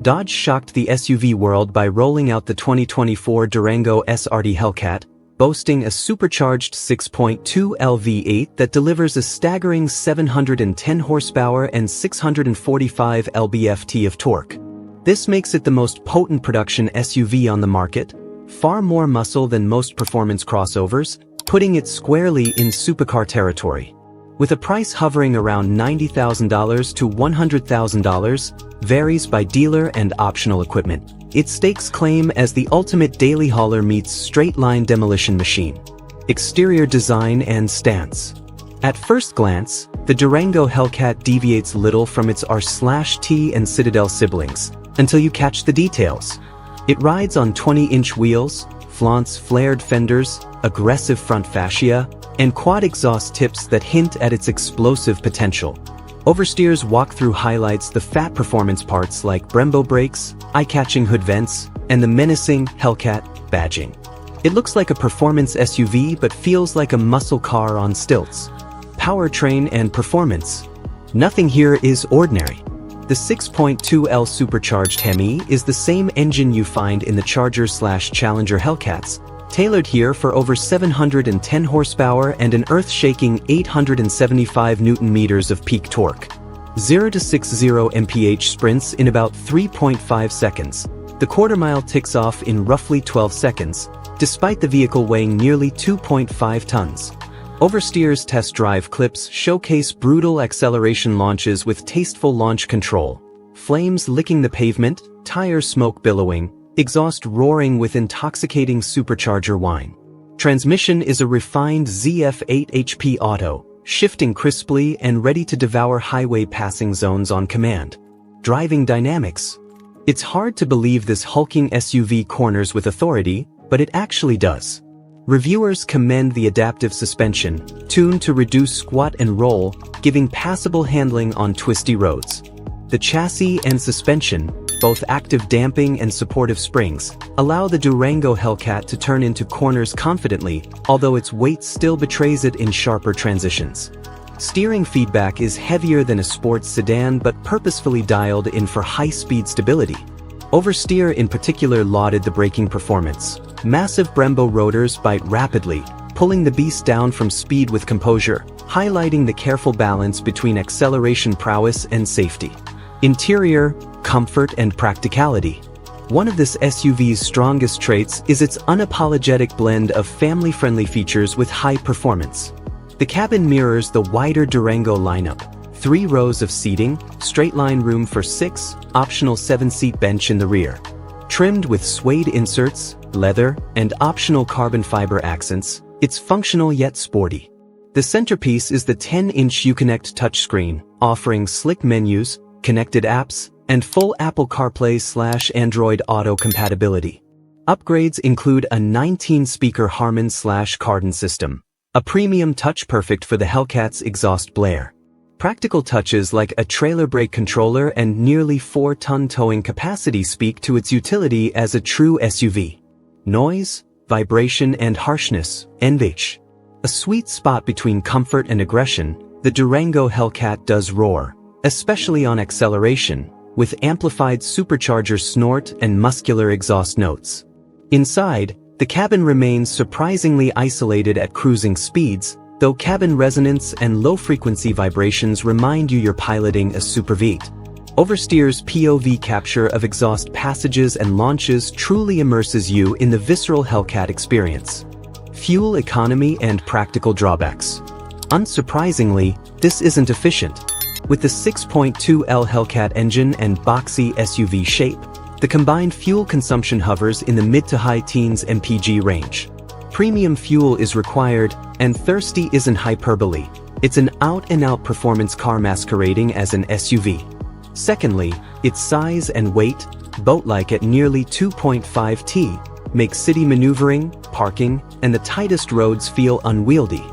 Dodge shocked the SUV world by rolling out the 2024 Durango SRT Hellcat, boasting a supercharged 6.2L V8 that delivers a staggering 710 horsepower and 645 lb-ft of torque. This makes it the most potent production SUV on the market, far more muscle than most performance crossovers, putting it squarely in supercar territory. With a price hovering around $90,000 to $100,000, varies by dealer and optional equipment, it stakes claim as the ultimate daily hauler meets straight-line demolition machine. Exterior design and stance. At first glance, the Durango Hellcat deviates little from its R/T and Citadel siblings, until you catch the details. It rides on 20-inch wheels, flaunts flared fenders, aggressive front fascia, and quad exhaust tips that hint at its explosive potential. Oversteer's walkthrough highlights the fat performance parts like Brembo brakes, eye-catching hood vents, and the menacing Hellcat badging. It looks like a performance SUV but feels like a muscle car on stilts. Powertrain and performance. Nothing here is ordinary. The 6.2L supercharged HEMI is the same engine you find in the Charger/Challenger Hellcats, tailored here for over 710 horsepower and an earth-shaking 875 Nm of peak torque. 0 to 60 mph sprints in about 3.5 seconds. The quarter-mile ticks off in roughly 12 seconds, despite the vehicle weighing nearly 2.5 tons. Oversteer's test drive clips showcase brutal acceleration launches with tasteful launch control. Flames licking the pavement, tire smoke billowing, exhaust roaring with intoxicating supercharger whine. Transmission is a refined ZF8 HP auto, shifting crisply and ready to devour highway passing zones on command. Driving dynamics. It's hard to believe this hulking SUV corners with authority, but it actually does. Reviewers commend the adaptive suspension, tuned to reduce squat and roll, giving passable handling on twisty roads. The chassis and suspension, both active damping and supportive springs, allow the Durango Hellcat to turn into corners confidently, although its weight still betrays it in sharper transitions. Steering feedback is heavier than a sports sedan but purposefully dialed in for high-speed stability. Oversteer in particular lauded the braking performance. Massive Brembo rotors bite rapidly, pulling the beast down from speed with composure, highlighting the careful balance between acceleration prowess and safety. Interior, comfort and practicality. One of this SUV's strongest traits is its unapologetic blend of family-friendly features with high performance. The cabin mirrors the wider Durango lineup. 3 rows of seating, straight-line room for 6, optional 7-seat bench in the rear. Trimmed with suede inserts, leather, and optional carbon fiber accents, it's functional yet sporty. The centerpiece is the 10-inch Uconnect touchscreen, offering slick menus, connected apps, and full Apple CarPlay/Android Auto compatibility. Upgrades include a 19-speaker Harman/Kardon system, a premium touch perfect for the Hellcat's exhaust blare. Practical touches like a trailer brake controller and nearly 4-ton towing capacity speak to its utility as a true SUV. Noise, vibration and harshness, NVH. A sweet spot between comfort and aggression, the Durango Hellcat does roar, especially on acceleration, with amplified supercharger snort and muscular exhaust notes. Inside, the cabin remains surprisingly isolated at cruising speeds, though cabin resonance and low-frequency vibrations remind you you're piloting a Super V8. Oversteer's POV capture of exhaust passages and launches truly immerses you in the visceral Hellcat experience. Fuel economy and practical drawbacks. Unsurprisingly, this isn't efficient. With the 6.2L Hellcat engine and boxy SUV shape, the combined fuel consumption hovers in the mid to high teens mpg range. Premium fuel is required, and thirsty isn't hyperbole. It's an out-and-out performance car masquerading as an SUV. Secondly, its size and weight, boat-like at nearly 2.5 t, make city maneuvering, parking, and the tightest roads feel unwieldy.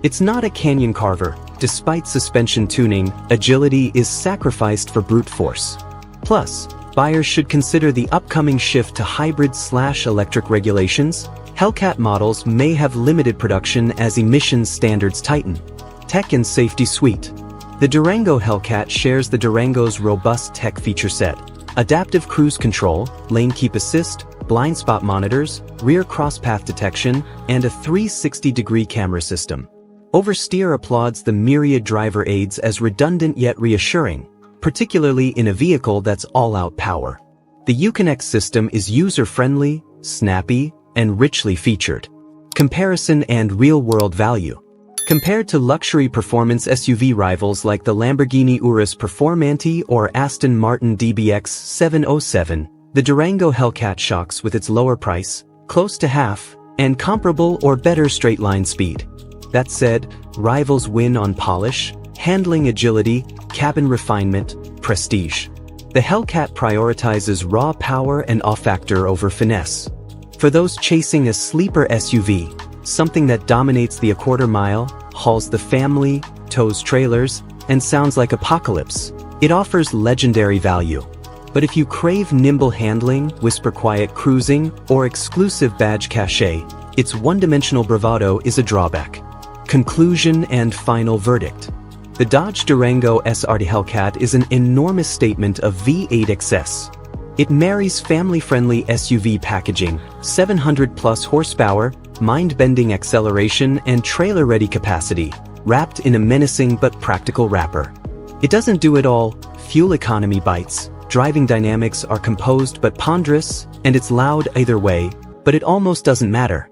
It's not a canyon carver. Despite suspension tuning, agility is sacrificed for brute force. Plus, buyers should consider the upcoming shift to hybrid/electric regulations. Hellcat models may have limited production as emissions standards tighten. Tech and safety suite. The Durango Hellcat shares the Durango's robust tech feature set. Adaptive cruise control, lane keep assist, blind spot monitors, rear crosspath detection, and a 360-degree camera system. Oversteer applauds the myriad driver aids as redundant yet reassuring, particularly in a vehicle that's all-out power. The Uconnect system is user-friendly, snappy, and richly featured. Comparison and real-world value. Compared to luxury performance SUV rivals like the Lamborghini Urus Performante or Aston Martin DBX 707, the Durango Hellcat shocks with its lower price, close to half, and comparable or better straight-line speed. That said, rivals win on polish, handling agility, cabin refinement, prestige. The Hellcat prioritizes raw power and awe-factor over finesse. For those chasing a sleeper SUV, something that dominates the a-quarter-mile, hauls the family, tows trailers, and sounds like apocalypse, it offers legendary value. But if you crave nimble handling, whisper-quiet cruising, or exclusive badge cachet, its one-dimensional bravado is a drawback. Conclusion and final verdict. The Dodge Durango SRT Hellcat is an enormous statement of V8 excess. It marries family-friendly SUV packaging, 700-plus horsepower, mind-bending acceleration, and trailer-ready capacity, wrapped in a menacing but practical wrapper. It doesn't do it all. Fuel economy bites, driving dynamics are composed but ponderous, and it's loud either way, but it almost doesn't matter.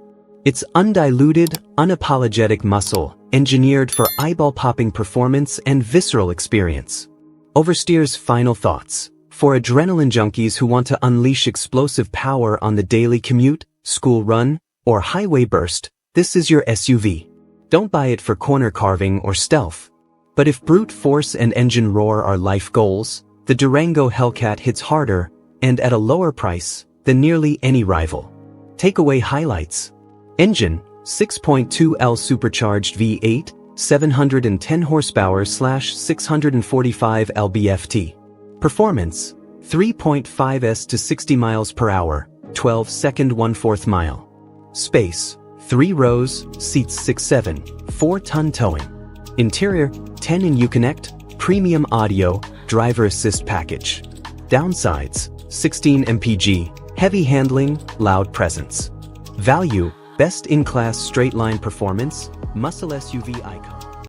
It's undiluted, unapologetic muscle, engineered for eyeball-popping performance and visceral experience. Oversteer's final thoughts. For adrenaline junkies who want to unleash explosive power on the daily commute, school run, or highway burst, this is your SUV. Don't buy it for corner carving or stealth. But if brute force and engine roar are life goals, the Durango Hellcat hits harder, and at a lower price, than nearly any rival. Takeaway highlights. Engine, 6.2L supercharged V8, 710 horsepower/645 lb-ft. Performance, 3.5s to 60 miles per hour, 12-second 1/4 mile. Space, 3 rows, seats 6-7, 4-ton towing. Interior, 10 in Uconnect, premium audio, driver assist package. Downsides, 16 mpg, heavy handling, loud presence. Value, best-in-class straight-line performance, muscle SUV icon.